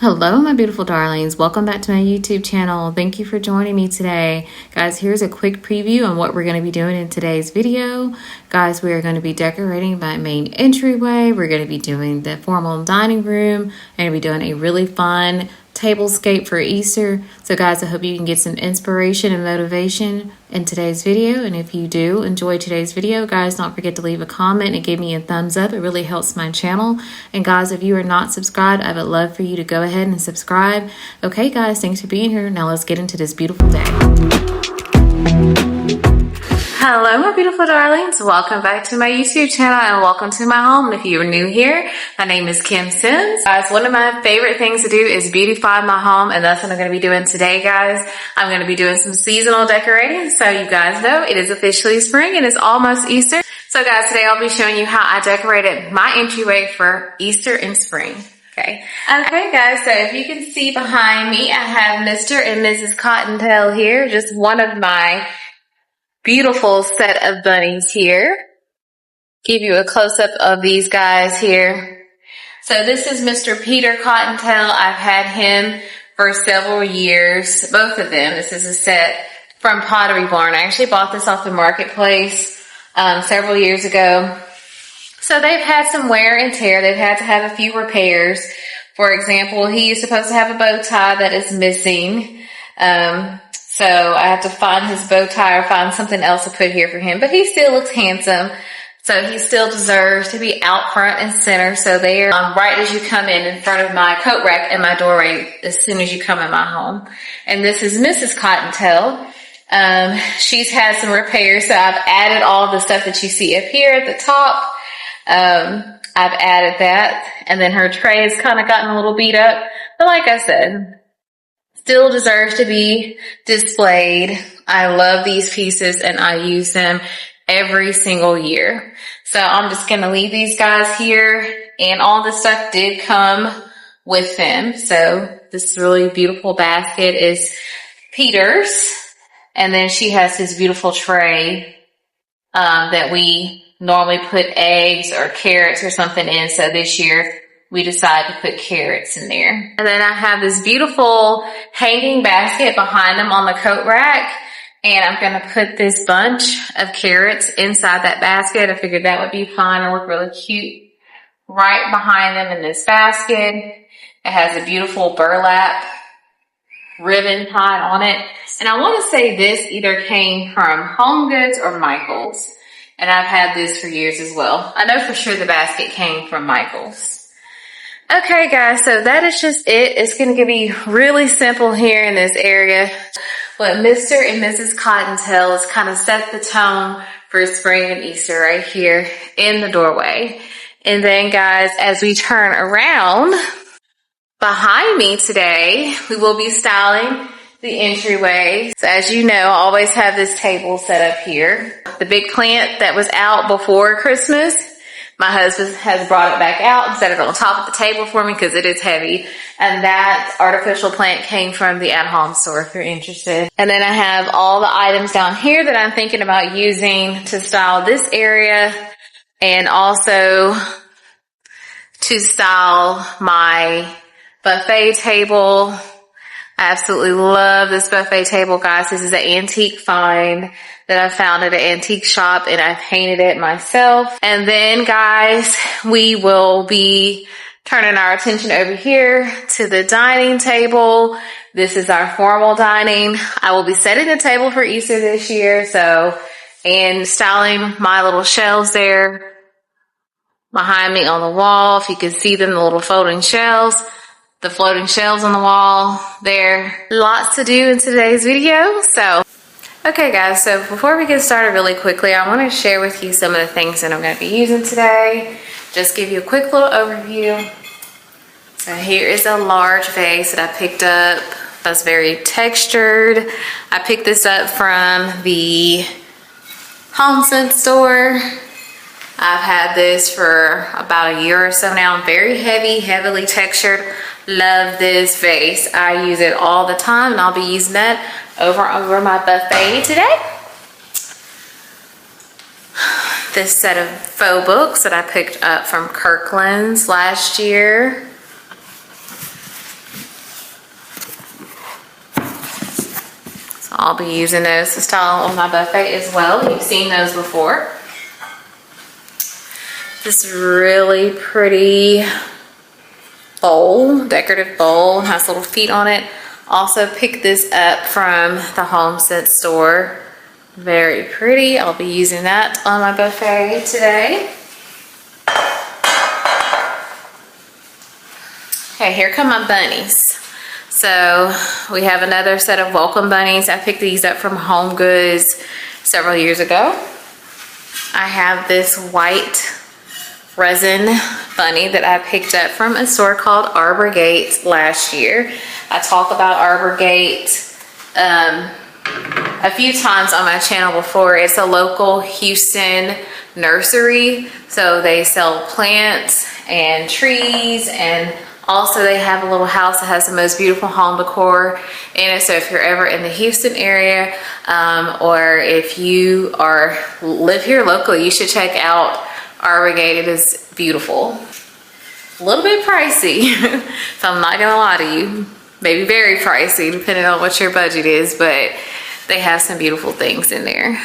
Hello, my beautiful darlings. Welcome back to my YouTube channel. Thank you for joining me today. Guys, here's a quick preview on what we're going to be doing in today's video. Guys, we are going to be decorating my main entryway. We're going to be doing the formal dining room. I'm going to be doing a really fun tablescape for Easter. So guys, I hope you can get some inspiration and motivation in today's video. And if you do enjoy today's video, guys, don't forget to leave a comment and give me a thumbs up. It really helps my channel. And guys, if you are not subscribed, I would love for you to go ahead and subscribe. Okay guys, thanks for being here. Now let's get into this beautiful day. Hello, my beautiful darlings. Welcome back to my YouTube channel and welcome to my home. And if you are new here, my name is Kim Sims. Guys, one of my favorite things to do is beautify my home, and that's what I'm going to be doing today, guys. I'm going to be doing some seasonal decorating. So you guys know it is officially spring and it's almost Easter. So guys, today I'll be showing you how I decorated my entryway for Easter and spring. Okay, guys, so if you can see behind me, I have Mr. and Mrs. Cottontail here, just one of my beautiful set of bunnies here. Give you a close-up of these guys here. So this is Mr. Peter Cottontail. I've had him for several years, both of them. This is a set from Pottery Barn. I actually bought this off the marketplace several years ago. So they've had some wear and tear. They've had to have a few repairs. For example, he is supposed to have a bow tie that is missing. So I have to find his bow tie or find something else to put here for him. But he still looks handsome. So he still deserves to be out front and center. So they're right as you come in front of my coat rack and my doorway as soon as you come in my home. And this is Mrs. Cottontail. She's had some repairs. So I've added all the stuff that you see up here at the top. I've added that. And then her tray has kind of gotten a little beat up. But like I said, still deserves to be displayed. I love these pieces and I use them every single year. So I'm just going to leave these guys here, and all this stuff did come with them. So this really beautiful basket is Peter's, and then she has this beautiful tray that we normally put eggs or carrots or something in. So this year we decided to put carrots in there. And then I have this beautiful hanging basket behind them on the coat rack. And I'm going to put this bunch of carrots inside that basket. I figured that would be fun and look really cute right behind them in this basket. It has a beautiful burlap ribbon tied on it. And I want to say this either came from Home Goods or Michael's. And I've had this for years as well. I know for sure the basket came from Michael's. Okay guys, so that is just it. It's going to be really simple here in this area. But Mr. and Mrs. Cottontail has kind of set the tone for spring and Easter right here in the doorway. And then guys, as we turn around behind me today, we will be styling the entryway. So as you know, I always have this table set up here. The big plant that was out before Christmas, my husband has brought it back out and set it on top of the table for me because it is heavy. And that artificial plant came from the at-home store if you're interested. And then I have all the items down here that I'm thinking about using to style this area and also to style my buffet table. I absolutely love this buffet table, guys. This is an antique find that I found at an antique shop, and I painted it myself. And then, guys, we will be turning our attention over here to the dining table. This is our formal dining. I will be setting the table for Easter this year, and styling my little shelves there behind me on the wall. If you can see them, the little folding shelves. The floating shelves on the wall there. Lots to do in today's video. Okay guys, so before we get started really quickly, I want to share with you some of the things that I'm going to be using today. Just give you a quick little overview. So here is a large vase that I picked up. That's very textured. I picked this up from the HomeSense store. I've had this for about a year or so now. Very heavy, heavily textured. Love this vase. I use it all the time, and I'll be using that over my buffet today. This set of faux books that I picked up from Kirkland's last year. I'll be using those to style on my buffet as well. You've seen those before. This really pretty bowl, decorative bowl, has little feet on it. Also picked this up from the Home Sense store. Very pretty. I'll be using that on my buffet today. Okay, here come my bunnies. So we have another set of welcome bunnies. I picked these up from Home Goods several years ago. I have this white resin bunny that I picked up from a store called Arbor Gate last year. I talk about Arbor Gate a few times on my channel before. It's a local Houston nursery, so they sell plants and trees, and also they have a little house that has the most beautiful home decor in it. So if you're ever in the Houston area, or if you live here locally, you should check out Arbor Gate. It is beautiful. A little bit pricey, so I'm not gonna lie to you. Maybe very pricey, depending on what your budget is, but they have some beautiful things in there.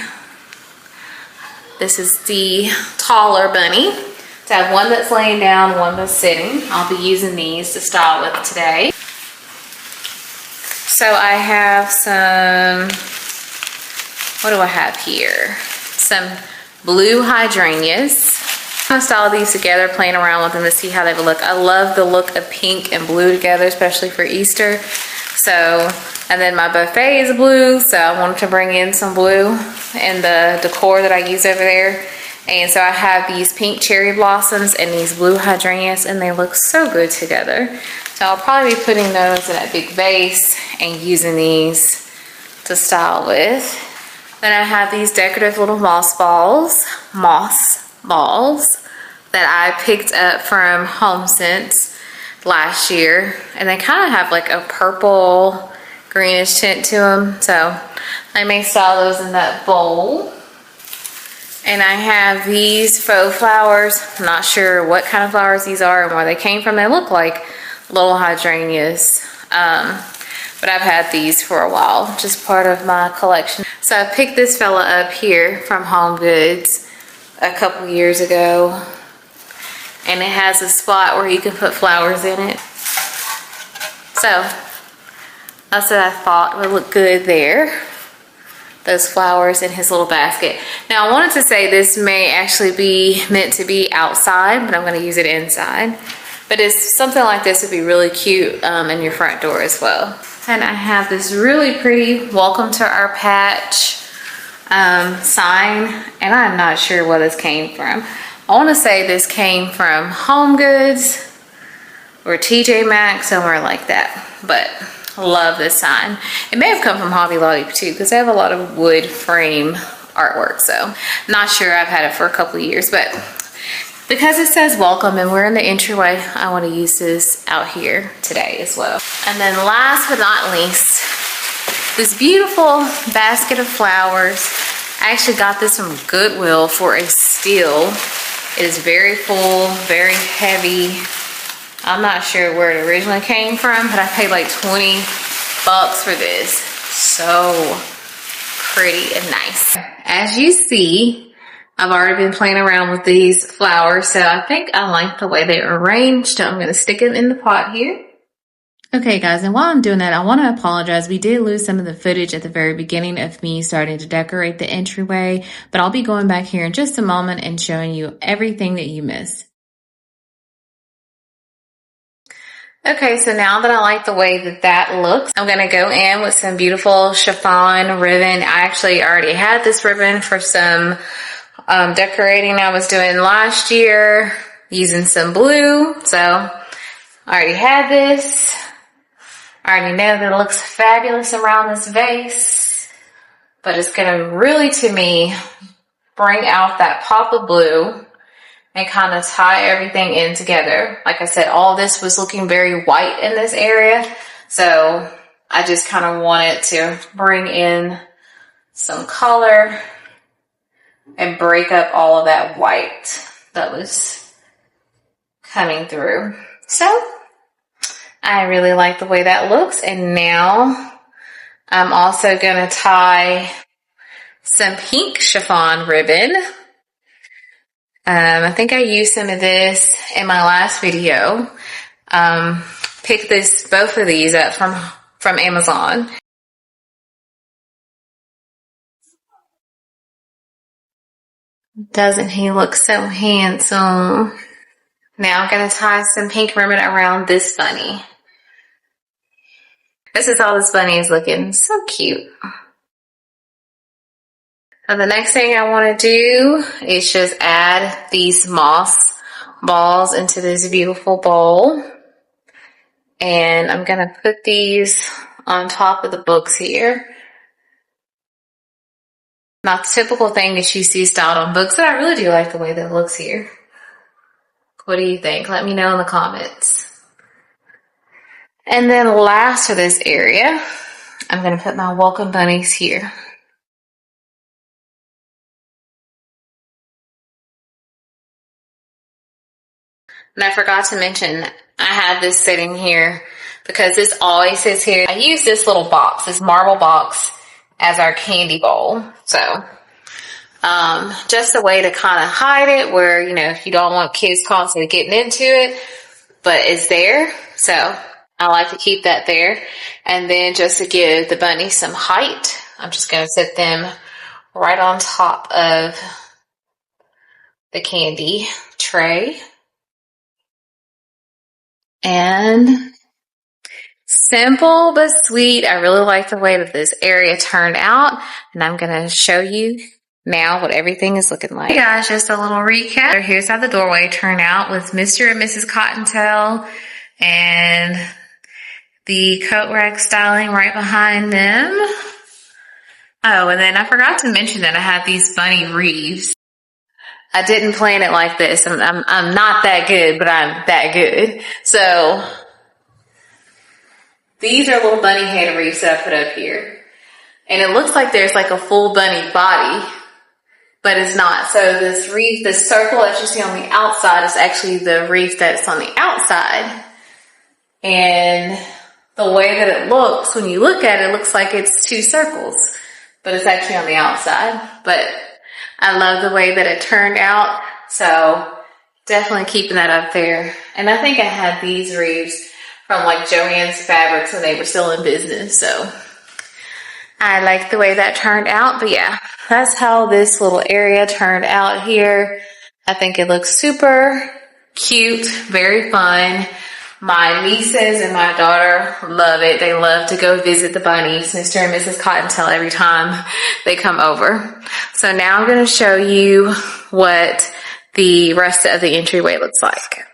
This is the taller bunny. So I have one that's laying down, one that's sitting. I'll be using these to style with today. So I have some, what do I have here? Some blue hydrangeas. I'm gonna style these together, playing around with them to see how they would look. I love the look of pink and blue together, especially for Easter. So, and then my buffet is blue, so I wanted to bring in some blue in the decor that I use over there. And so I have these pink cherry blossoms and these blue hydrangeas, and they look so good together. So I'll probably be putting those in a big vase and using these to style with. Then I have these decorative little moss balls that I picked up from Home Sense last year, and they kind of have like a purple greenish tint to them, so I may style those in that bowl. And I have these faux flowers. I'm not sure what kind of flowers these are and where they came from. They look like little hydrangeas, but I've had these for a while, just part of my collection. So I picked this fella up here from Home Goods a couple years ago, and it has a spot where you can put flowers in it. So that's what I thought would look good there. Those flowers in his little basket. Now I wanted to say this may actually be meant to be outside, but I'm going to use it inside. But it's something like this would be really cute in your front door as well. And I have this really pretty welcome to our patch sign, and I'm not sure where this came from. I want to say this came from Home Goods or TJ Maxx, somewhere like that, but love this sign. It may have come from Hobby Lobby too, because they have a lot of wood frame artwork, so not sure. I've had it for a couple of years, but because it says welcome and we're in the entryway, I want to use this out here today as well. And then last but not least, this beautiful basket of flowers. I actually got this from Goodwill for a steal. It is very full, very heavy. I'm not sure where it originally came from, but I paid like 20 bucks for this. So pretty and nice. As you see, I've already been playing around with these flowers, so I think I like the way they're arranged. I'm going to stick them in the pot here. Okay guys, and while I'm doing that, I want to apologize. We did lose some of the footage at the very beginning of me starting to decorate the entryway, but I'll be going back here in just a moment and showing you everything that you missed. Okay, so now that I like the way that that looks, I'm going to go in with some beautiful chiffon ribbon. I actually already had this ribbon for some decorating I was doing last year using some blue. So I already had this. I already know that it looks fabulous around this vase, but it's going to really, to me, bring out that pop of blue and kind of tie everything in together. Like I said, all this was looking very white in this area, so I just kind of wanted to bring in some color and break up all of that white that was coming through. So I really like the way that looks, and now I'm also gonna tie some pink chiffon ribbon. I think I used some of this in my last video. Picked both of these up from Amazon. Doesn't he look so handsome? Now I'm gonna tie some pink ribbon around this bunny. This is how this bunny is looking. So cute. Now the next thing I want to do is just add these moss balls into this beautiful bowl. And I'm going to put these on top of the books here. Not the typical thing that you see styled on books, but I really do like the way that it looks here. What do you think? Let me know in the comments. And then last for this area, I'm going to put my welcome bunnies here. And I forgot to mention, I have this sitting here because this always sits here. I use this little box, this marble box, as our candy bowl. So, just a way to kind of hide it where, you know, if you don't want kids constantly getting into it, but it's there. So I like to keep that there. And then just to give the bunny some height, I'm just going to sit them right on top of the candy tray. And simple but sweet. I really like the way that this area turned out, and I'm going to show you now what everything is looking like. Hey guys, just a little recap. Here's how the doorway turned out with Mr. and Mrs. Cottontail and the coat rack styling right behind them. Oh, and then I forgot to mention that I have these bunny wreaths. I didn't plan it like this. I'm not that good, but I'm that good. So these are little bunny head wreaths that I put up here. And it looks like there's like a full bunny body, but it's not. So this wreath, this circle that you see on the outside is actually the wreath that's on the outside. And the way that it looks, when you look at it, it looks like it's two circles, but it's actually on the outside. But I love the way that it turned out. So definitely keeping that up there. And I think I had these wreaths from like Joann's Fabrics when they were still in business. So I like the way that turned out. But yeah, that's how this little area turned out here. I think it looks super cute, very fun. My nieces and my daughter love it. They love to go visit the bunnies, Mr. and Mrs. Cottontail, every time they come over. So now I'm going to show you what the rest of the entryway looks like.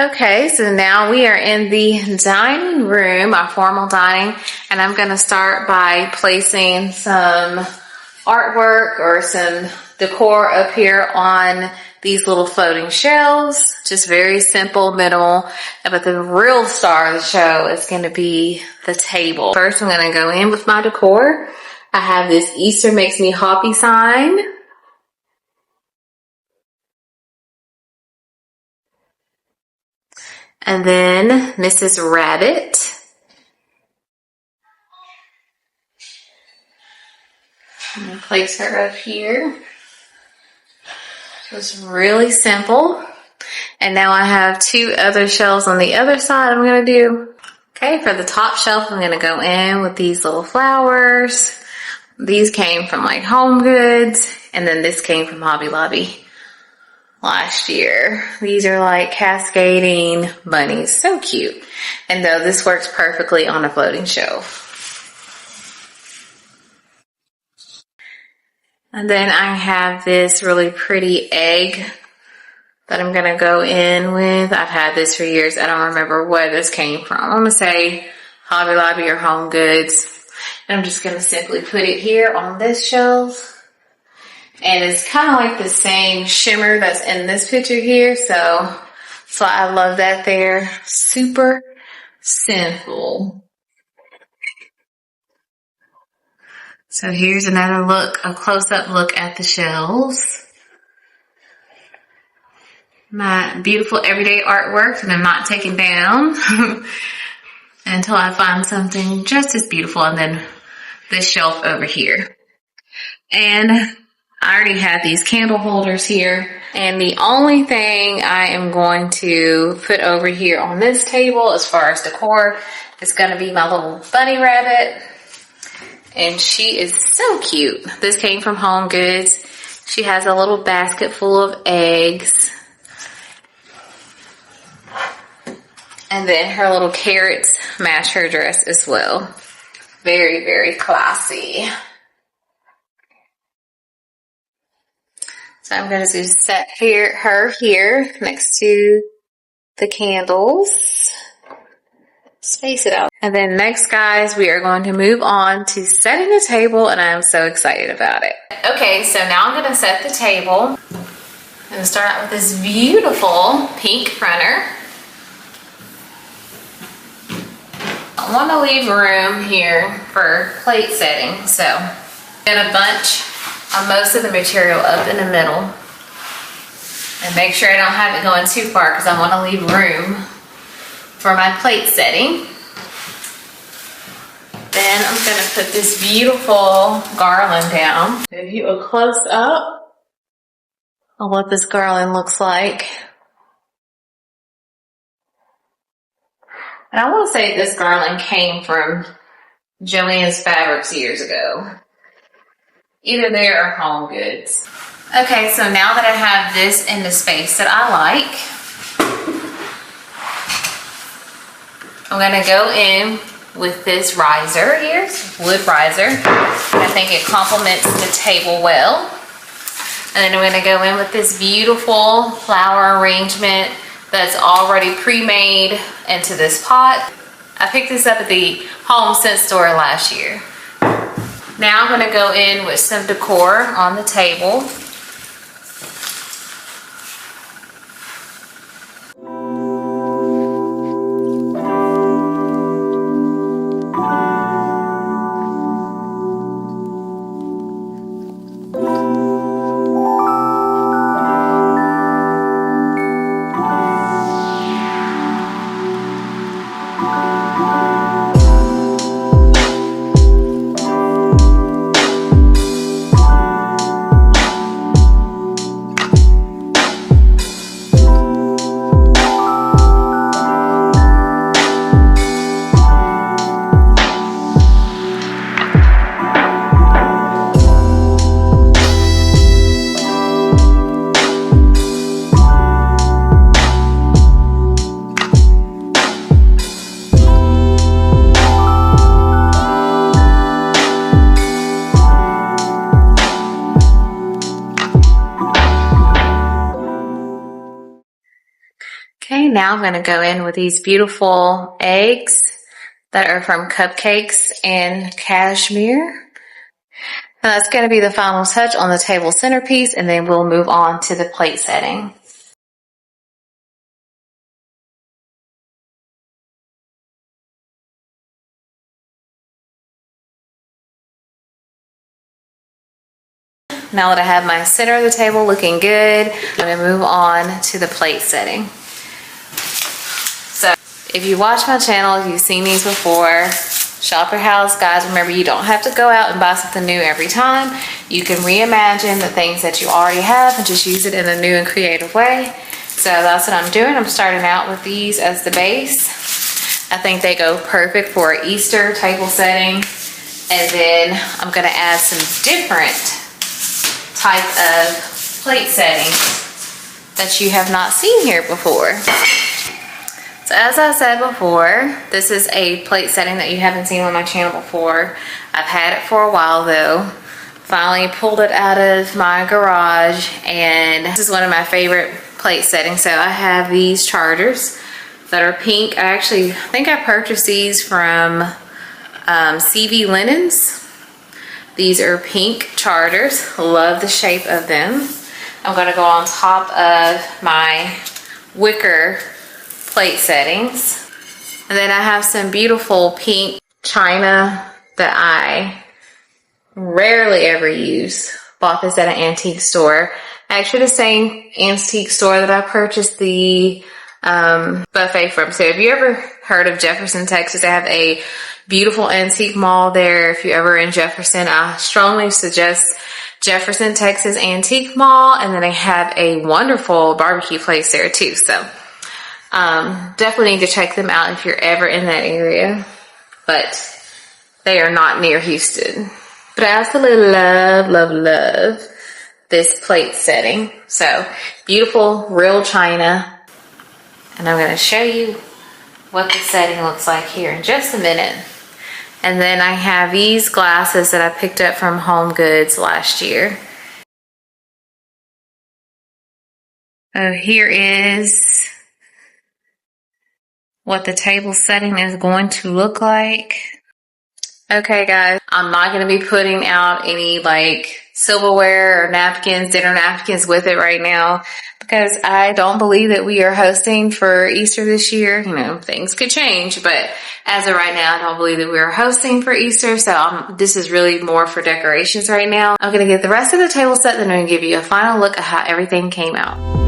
Okay, so now we are in the dining room, our formal dining, and I'm gonna start by placing some artwork or some decor up here on these little floating shelves. Just very simple, minimal, but the real star of the show is gonna be the table. First, I'm gonna go in with my decor. I have this Easter makes me happy sign. And then Mrs. Rabbit. I'm gonna place her up here. Just really simple. And now I have two other shelves on the other side I'm gonna do. Okay, for the top shelf, I'm gonna go in with these little flowers. These came from like Home Goods, and then this came from Hobby Lobby last year. These are like cascading bunnies, so cute. And though this works perfectly on a floating shelf. And then I have this really pretty egg that I'm gonna go in with. I've had this for years. I don't remember where this came from. I'm gonna say Hobby Lobby or Home Goods. And I'm just gonna simply put it here on this shelf. And it's kind of like the same shimmer that's in this picture here. So I love that there. Super simple. So here's another look, a close-up look at the shelves. My beautiful everyday artwork that I'm not taking down until I find something just as beautiful. And then this shelf over here. And I already have these candle holders here. And the only thing I am going to put over here on this table as far as decor is going to be my little bunny rabbit. And she is so cute. This came from Home Goods. She has a little basket full of eggs. And then her little carrots match her dress as well. Very, very classy. So I'm going to just set her here next to the candles. Space it out. And then next, guys, we are going to move on to setting the table, and I'm so excited about it. Okay, so now I'm going to set the table. I'm going to start out with this beautiful pink fronter. I want to leave room here for plate setting, so I'm going to bunch most of the material up in the middle and make sure I don't have it going too far because I want to leave room for my plate setting. Then I'm going to put this beautiful garland down. Give you a close up of what this garland looks like. And I want to say this garland came from Joann's Fabrics years ago. Either there or Home Goods. Okay, so now that I have this in the space that I like, I'm gonna go in with this riser here, wood riser. I think it complements the table well. And then I'm gonna go in with this beautiful flower arrangement that's already pre-made into this pot. I picked this up at the Home Sense store last year. Now I'm going to go in with some decor on the table. now I'm going to go in with these beautiful eggs that are from Cupcakes and Cashmere. And that's going to be the final touch on the table centerpiece, and then we'll move on to the plate setting. Now that I have my center of the table looking good, I'm going to move on to the plate setting. So if you watch my channel, if you've seen these before, shop your house, guys. Remember, you don't have to go out and buy something new every time. You can reimagine the things that you already have and just use it in a new and creative way. So that's what I'm doing. I'm starting out with these as the base. I think they go perfect for an Easter table setting. And then I'm going to add some different type of plate setting that you have not seen here before. So as I said before, this is a plate setting that you haven't seen on my channel before. I've had it for a while though. Finally pulled it out of my garage, and this is one of my favorite plate settings. So I have these charters that are pink. I actually think I purchased these from CV Linens. These are pink charters. Love the shape of them. I'm going to go on top of my wicker plate settings. And then I have some beautiful pink china that I rarely ever use. Bought this at an antique store. Actually the same antique store that I purchased the buffet from. So have you ever heard of Jefferson, Texas? I have a beautiful antique mall there. If you're ever in Jefferson, I strongly suggest Jefferson, Texas Antique Mall. And then they have a wonderful barbecue place there too. So definitely need to check them out if you're ever in that area. But they are not near Houston. But I absolutely love this plate setting. So beautiful real china. And I'm going to show you what the setting looks like here in just a minute. And then I have these glasses that I picked up from Home Goods last year. So here is what the table setting is going to look like. Okay guys, I'm not going to be putting out any like silverware or napkins, dinner napkins with it right now, because I don't believe that we are hosting for Easter this year. You know, things could change, but as of right now, I don't believe that we are hosting for Easter. So this is really more for decorations right now. I'm going to get the rest of the table set, then I'm going to give you a final look at how everything came out.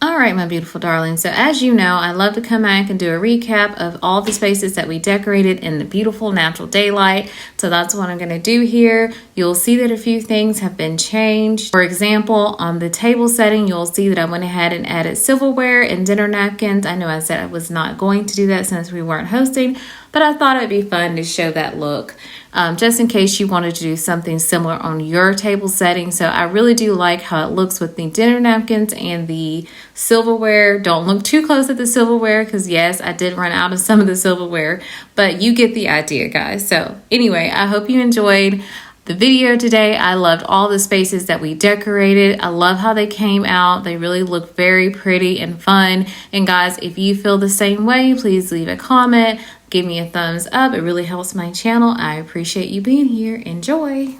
Alright, my beautiful darling. So as you know, I love to come back and do a recap of all the spaces that we decorated in the beautiful natural daylight. So that's what I'm going to do here. You'll see that a few things have been changed. For example, on the table setting, you'll see that I went ahead and added silverware and dinner napkins. I know I said I was not going to do that since we weren't hosting, but I thought it'd be fun to show that look. Just in case you wanted to do something similar on your table setting. So I really do like how it looks with the dinner napkins and the silverware. Don't look too close at the silverware because yes, I did run out of some of the silverware, but you get the idea, guys. So anyway, I hope you enjoyed the video today. I loved all the spaces that we decorated. I love how they came out. They really look very pretty and fun. And guys, if you feel the same way, please leave a comment. Give me a thumbs up. It really helps my channel. I appreciate you being here. Enjoy.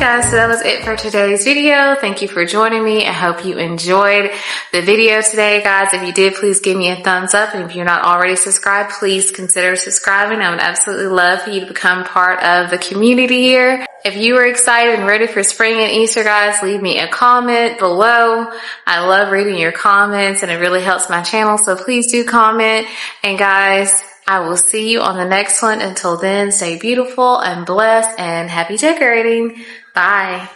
guys, so that was it for today's video. Thank you for joining me. I hope you enjoyed the video today, guys. If you did, please give me a thumbs up. And if you're not already subscribed, please consider subscribing. I would absolutely love for you to become part of the community here. If you are excited and ready for spring and Easter, guys, leave me a comment below. I love reading your comments and it really helps my channel. So please do comment. And guys, I will see you on the next one. Until then, stay beautiful and blessed and happy decorating. Bye.